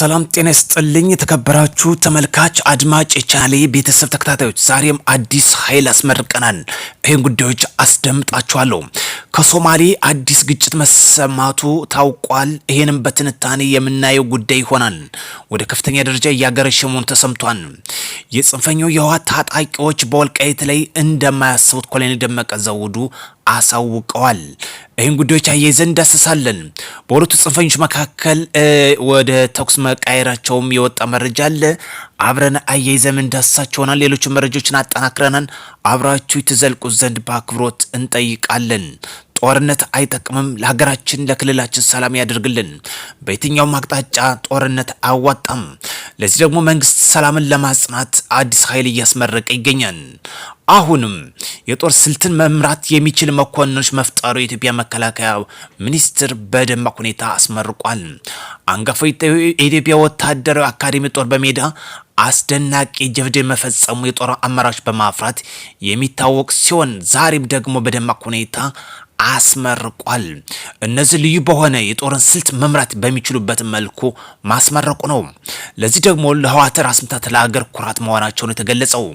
ሰላም ጤና ይስጥልኝ የተከበራችሁ ተመልካች አድማጭ የቻናሌ ቤተሰብ ተከታታዮች፣ ዛሬም አዲስ ኃይል አስመርቀናል። ይህን ጉዳዮች አስደምጣችኋለሁ። ከሶማሌ አዲስ ግጭት መሰማቱ ታውቋል። ይሄንም በትንታኔ የምናየው ጉዳይ ይሆናል። ወደ ከፍተኛ ደረጃ እያገረሸ መሆኑ ተሰምቷል። የጽንፈኛው የህወሓት ታጣቂዎች በወልቃይት ላይ እንደማያስቡት ኮሎኔል ደመቀ ዘውዱ አሳውቀዋል። ይህን ጉዳዮች አያይዘን እንዳስሳለን። በሁለቱ ጽንፈኞች መካከል ወደ ተኩስ መቃየራቸውም የወጣ መረጃ አለ። አብረን አያይዘን እንዳስሳቸውናል። ሌሎች መረጃዎችን አጠናክረናል። አብራችሁ ትዘልቁ ዘንድ በአክብሮት እንጠይቃለን። ጦርነት አይጠቅምም፣ ለሀገራችን ለክልላችን ሰላም ያደርግልን። በየትኛውም አቅጣጫ ጦርነት አያዋጣም። ለዚህ ደግሞ መንግስት ሰላምን ለማጽናት አዲስ ኃይል እያስመረቀ ይገኛል። አሁንም የጦር ስልትን መምራት የሚችል መኮንኖች መፍጠሩ የኢትዮጵያ መከላከያ ሚኒስትር በደማቅ ሁኔታ አስመርቋል። አንጋፋው የኢትዮጵያ ወታደራዊ አካዳሚ ጦር በሜዳ አስደናቂ ጀብድ መፈጸሙ የጦር አመራሮች በማፍራት የሚታወቅ ሲሆን ዛሬም ደግሞ በደማቅ ሁኔታ አስመርቋል። እነዚህ ልዩ በሆነ የጦርን ስልት መምራት በሚችሉበት መልኩ ማስመረቁ ነው። ለዚህ ደግሞ ለህወሓት ራስ ምታት ለሀገር ኩራት መሆናቸውን የተገለጸው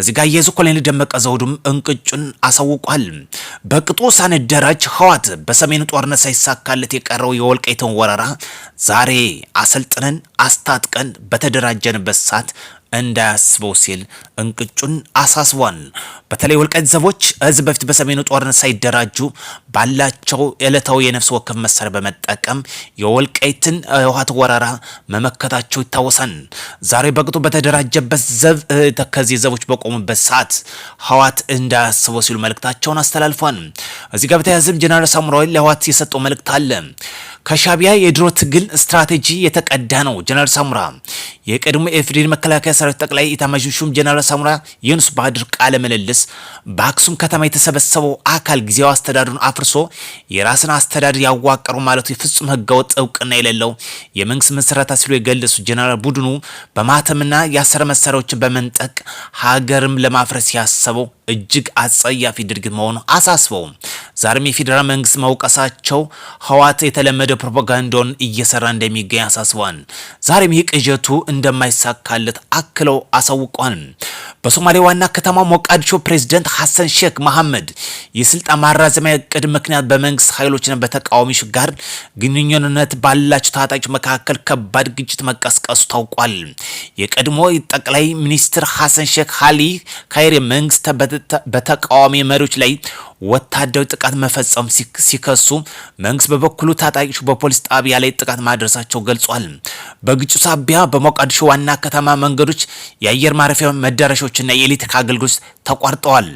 እዚህ ጋር የዙ ኮሎኔል ደመቀ ዘውዱም እንቅጩን አሳውቋል። በቅጡ ሳንደራጅ ህወሓት በሰሜኑ ጦርነት ሳይሳካለት የቀረው የወልቃይትን ወረራ ዛሬ አሰልጥነን አስታጥቀን በተደራጀንበት ሰዓት እንዳያስበው ሲል እንቅጩን አሳስቧል። በተለይ ወልቃይት ዘቦች እዚህ በፊት በሰሜኑ ጦርነት ሳይደራጁ ባላቸው ዕለታዊ የነፍስ ወከፍ መሳሪያ በመጠቀም የወልቃይትን ህወሓት ወረራ መመከታቸው ይታወሳል። ዛሬ በቅጡ በተደራጀበት ዘብ ተከዜ ዘቦች በቆሙበት ሰዓት ህወሓት እንዳያስበው ሲሉ መልእክታቸውን አስተላልፏል። እዚህ ጋር በተያያዘም ጀነራል ሳሙራዊ ለህወሓት የሰጠው መልእክት አለ። ከሻቢያ የድሮ ትግል ስትራቴጂ የተቀዳ ነው። ጀነራል ሳሙራ የቀድሞ የኢፌዴሪ መከላከያ ሰራዊት ጠቅላይ ኤታማዦር ሹም ጀነራል ሳሙራ ዩኑስ ባድር ቃለ ምልልስ በአክሱም ከተማ የተሰበሰበው አካል ጊዜያዊ አስተዳደሩን አፍርሶ የራስን አስተዳደር ያዋቀሩ ማለቱ የፍጹም ህገወጥ እውቅና የሌለው የመንግስት መስራታ ሲሉ የገለጹ ጀነራል ቡድኑ በማተምና የአሰረ መሳሪያዎችን በመንጠቅ ሀገርም ለማፍረስ ያሰበው እጅግ አጸያፊ ድርጊት መሆኑ አሳስበው ዛሬም የፌዴራል መንግስት መውቀሳቸው ህወሓት የተለመደ ፕሮፓጋንዳውን እየሰራ እንደሚገኝ አሳስቧል። ዛሬም የቅዠቱ እንደማይሳካለት አክለው አሳውቋል። በሶማሌ ዋና ከተማ ሞቃዲሾ ፕሬዝዳንት ሐሰን ሼክ መሐመድ የስልጣን ማራዘሚያ እቅድ ምክንያት በመንግስት ኃይሎችና በተቃዋሚዎች ጋር ግንኙነት ባላቸው ታጣቂዎች መካከል ከባድ ግጭት መቀስቀሱ ታውቋል። የቀድሞ ጠቅላይ ሚኒስትር ሐሰን ሼክ ሃሊ ካይሬ መንግስት በተቃዋሚ መሪዎች ላይ ወታደራዊ ጥቃት መፈጸም ሲከሱ መንግስት በበኩሉ ታጣቂዎች በፖሊስ ጣቢያ ላይ ጥቃት ማድረሳቸው ገልጿል። በግጭቱ ሳቢያ በሞቃዲሾ ዋና ከተማ መንገዶች፣ የአየር ማረፊያ መዳረሻዎችና የኤሌክትሪክ አገልግሎት ተቋርጠዋል።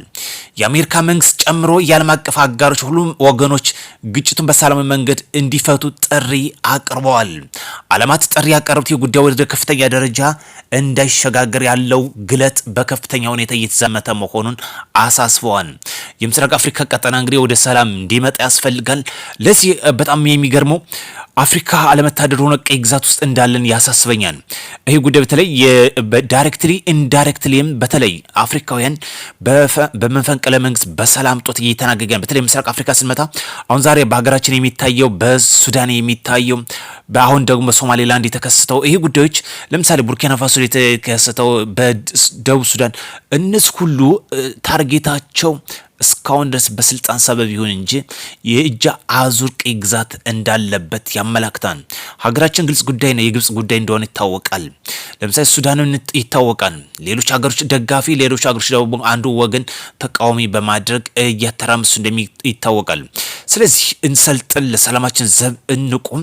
የአሜሪካ መንግስት ጨምሮ የዓለም አቀፍ አጋሮች ሁሉም ወገኖች ግጭቱን በሰላማዊ መንገድ እንዲፈቱ ጥሪ አቅርበዋል። ዓለማት ጥሪ ያቀረቡት የጉዳዩ ወደ ከፍተኛ ደረጃ እንዳይሸጋገር ያለው ግለት በከፍተኛ ሁኔታ እየተዛመተ መሆኑን አሳስበዋል። የምስራቅ አፍሪካ ቀጠና እንግዲህ ወደ ሰላም እንዲመጣ ያስፈልጋል። ለዚህ በጣም የሚገርመው አፍሪካ አለመታደር ሆነ ቀይ ግዛት ውስጥ እንዳለን ያሳስበኛል። ይሄ ጉዳይ በተለይ በዳይሬክትሊ ኢንዳይሬክትሊም በተለይ አፍሪካውያን በመፈንቅለ መንግስት በሰላም ጦት እየተናገገን በተለይ ምስራቅ አፍሪካ ስንመጣ አሁን ዛሬ በሀገራችን የሚታየው በሱዳን የሚታየው በአሁን ደግሞ በሶማሌላንድ የተከሰተው ይሄ ጉዳዮች ለምሳሌ ቡርኪና ፋሶ የተከሰተው በደቡብ ሱዳን እነዚህ ሁሉ ታርጌታቸው እስካሁን ድረስ በስልጣን ሰበብ ይሁን እንጂ የእጅ አዙር ቀይ ግዛት እንዳለበት ያመላክታል። ሀገራችን ግልጽ ጉዳይ ነው፣ የግብጽ ጉዳይ እንደሆነ ይታወቃል። ለምሳሌ ሱዳንን ይታወቃል። ሌሎች ሀገሮች ደጋፊ፣ ሌሎች ሀገሮች ደግሞ አንዱ ወገን ተቃዋሚ በማድረግ እያተራመሱ እንደሚታወቃል። ስለዚህ እንሰልጥን፣ ለሰላማችን ዘብ እንቁም፣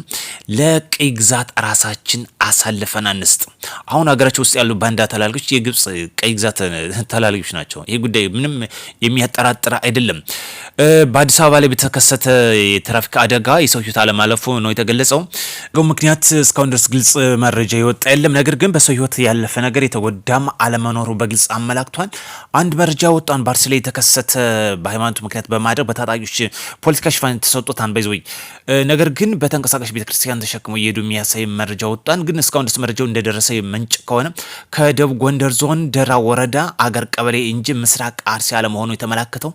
ለቀይ ግዛት ራሳችን አሳልፈን አንስጥ። አሁን ሀገራችን ውስጥ ያሉ ባንዳ ተላላኪዎች የግብጽ ቀይ ግዛት ተላላኪዎች ናቸው። ይሄ ጉዳይ ምንም የሚያጠራጥር አይደለም። በአዲስ አበባ ላይ በተከሰተ የትራፊክ አደጋ የሰው ሕይወት አለማለፉ ነው የተገለጸው። ምክንያት እስካሁን ድረስ ግልጽ መረጃ ይወጣ የለም። ነገር ግን በሰው ሕይወት ያለፈ ነገር የተጎዳም አለመኖሩ በግልጽ አመላክቷል። አንድ መረጃ ወጣን። በአርሲ ላይ የተከሰተ በሃይማኖቱ ምክንያት በማድረግ በታጣቂዎች ፖለቲካ ሽፋን ተሰጥቶታል ባይዘው ነገር ግን በተንቀሳቃሽ ቤተክርስቲያን ተሸክመው እየሄዱ የሚያሳይ መረጃ ወጣን። ግን እስካሁን ድረስ መረጃው እንደደረሰ ምንጭ ከሆነ ከደቡብ ጎንደር ዞን ደራ ወረዳ አገር ቀበሌ እንጂ ምስራቅ አርሲ አለመሆኑ የተመላከተው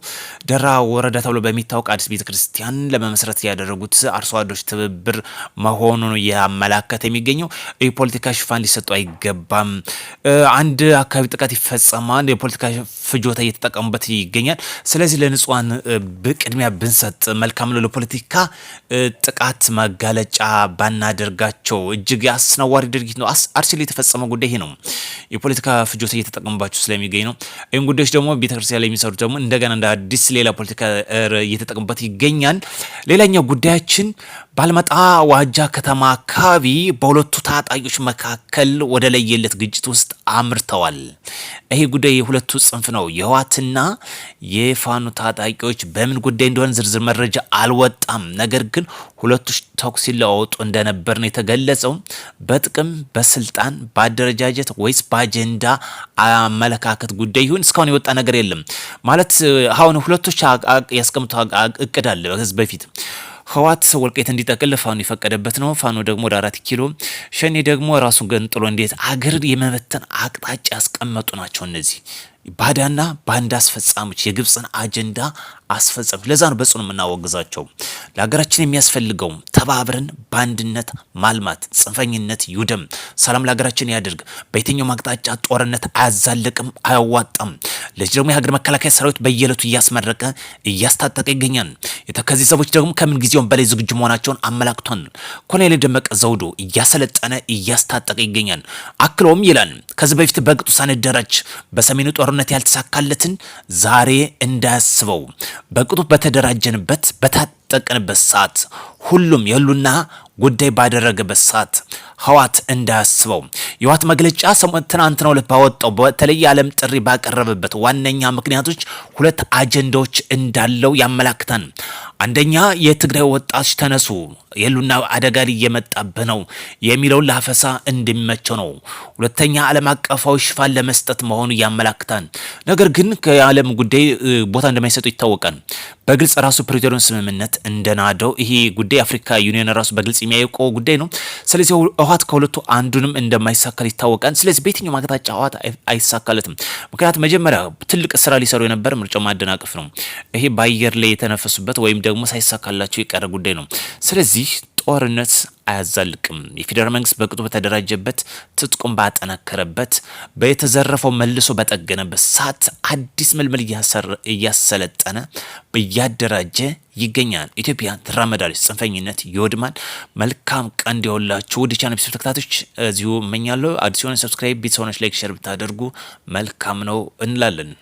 ደራ ወረዳ ተብሎ በሚታወቅ አዲስ ቤተክርስቲያን ለመመስረት ያደረጉት አርሶ አደሮች ትብብር መሆኑን ያመላከተ የሚገኘው የፖለቲካ ሽፋን ሊሰጡ አይገባም። አንድ አካባቢ ጥቃት ይፈጸማል፣ የፖለቲካ ፍጆታ እየተጠቀሙበት ይገኛል። ስለዚህ ለንጹሃን በቅድሚያ ብንሰጥ መልካም ነው። ለፖለቲካ ጥቃት መጋለጫ ባናደርጋቸው እጅግ አስነዋሪ ድርጊት ነው። አርሲ ላይ የተፈጸመው ጉዳይ ይሄ ነው። የፖለቲካ ፍጆታ እየተጠቀሙባቸው ስለሚገኝ ነው። ይህን ጉዳዮች ደግሞ ቤተክርስቲያን ላይ የሚሰሩት ደግሞ እንደገና እንደ አዲስ ሌላ ፖለቲካ እየተጠቀሙበት ይገኛል። ሌላኛው ጉዳያችን ባልመጣ ዋጃ ከተማ አካባቢ በሁለቱ ታጣቂዎች መካከል ወደ ለየለት ግጭት ውስጥ አምርተዋል። ይሄ ጉዳይ የሁለቱ ጽንፍ ነው። የህወሓትና የፋኖ ታጣቂዎች በምን ጉዳይ እንደሆነ ዝርዝር መረጃ አልወጣም። ነገር ግን ሁለቱ ተኩስ ሲለዋወጡ እንደነበር ነው የተገለጸው። በጥቅም በስልጣን በአደረጃጀት ወይስ በአጀንዳ አመለካከት ጉዳይ ይሁን እስካሁን የወጣ ነገር የለም። ማለት አሁን ሁለቶች ያስቀምጡ እቅድ አለ ከዚህ በፊት ህወሓት ወልቃይት እንዲጠቅል ፋኖ የፈቀደበት ነው። ፋኖ ደግሞ ወደ 4 ኪሎ፣ ሸኔ ደግሞ ራሱን ገንጥሎ እንዴት አገር የመበተን አቅጣጫ ያስቀመጡ ናቸው። እነዚህ ባዳና ባንዳ አስፈጻሚዎች የግብፅን አጀንዳ አስፈጻሚ። ለዛ ነው በጽኑ የምናወግዛቸው። ለሀገራችን የሚያስፈልገው ተባብረን በአንድነት ማልማት፣ ጽንፈኝነት ይውደም፣ ሰላም ለሀገራችን ያድርግ። በየትኛው አቅጣጫ ጦርነት አያዛልቅም፣ አያዋጣም። ለዚህ ደግሞ የሀገር መከላከያ ሰራዊት በየዕለቱ እያስመረቀ እያስታጠቀ ይገኛል። የተከዚህ ሰዎች ደግሞ ከምን ጊዜውም በላይ ዝግጁ መሆናቸውን አመላክቷል። ኮሎኔል ደመቀ ዘውዱ እያሰለጠነ እያስታጠቀ ይገኛል። አክሎም ይላል ከዚህ በፊት በቅጡ ሳንደራጅ በሰሜኑ ጦርነት ያልተሳካለትን ዛሬ እንዳያስበው በቅጡ በተደራጀንበት በታጠቅንበት ሰዓት ሁሉም የሉና ጉዳይ ባደረገበት ሰዓት ህወሓት እንዳያስበው የህወሓት መግለጫ ትናንትና ዕለት ባወጣው በተለይ ዓለም ጥሪ ባቀረበበት ዋነኛ ምክንያቶች ሁለት አጀንዳዎች እንዳለው ያመላክታል። አንደኛ የትግራይ ወጣቶች ተነሱ የሉና አደጋ እየመጣብህ ነው የሚለውን ለአፈሳ እንዲመቸው ነው። ሁለተኛ ዓለም አቀፋዊ ሽፋን ለመስጠት መሆኑ ያመላክታል። ነገር ግን ከዓለም ጉዳይ ቦታ እንደማይሰጡ ይታወቃል። በግልጽ ራሱ ፕሪቶሪያን ስምምነት እንደናደው ይሄ ጉዳይ አፍሪካ ዩኒየን ራሱ በግልጽ የሚያውቀው ጉዳይ ነው። ስለዚህ ህወሓት ከሁለቱ አንዱንም እንደማይሳካል ይታወቃል። ስለዚህ በየትኛው አቅጣጫ ህወሓት አይሳካለትም። ምክንያቱም መጀመሪያ ትልቅ ስራ ሊሰሩ የነበረ ምርጫው ማደናቀፍ ነው። ይሄ በአየር ላይ የተነፈሱበት ወይም ደግሞ ሳይሳካላቸው የቀረ ጉዳይ ነው። ስለዚህ ጦርነት አያዛልቅም። የፌዴራል መንግስት በቅጡ በተደራጀበት ትጥቁም ባጠናከረበት በተዘረፈው መልሶ በጠገነበት ሰዓት አዲስ መልመል እያሰለጠነ እያደራጀ ይገኛል። ኢትዮጵያ ትራመዳለች፣ ጽንፈኝነት ይወድማል። መልካም ቀን እንዲሆንላችሁ ውድ ቻናል ተከታታዮች እዚሁ እመኛለሁ። አዲስ የሆነ ሰብስክራይብ፣ ቤተሰቦች ላይክ፣ ሼር ብታደርጉ መልካም ነው እንላለን።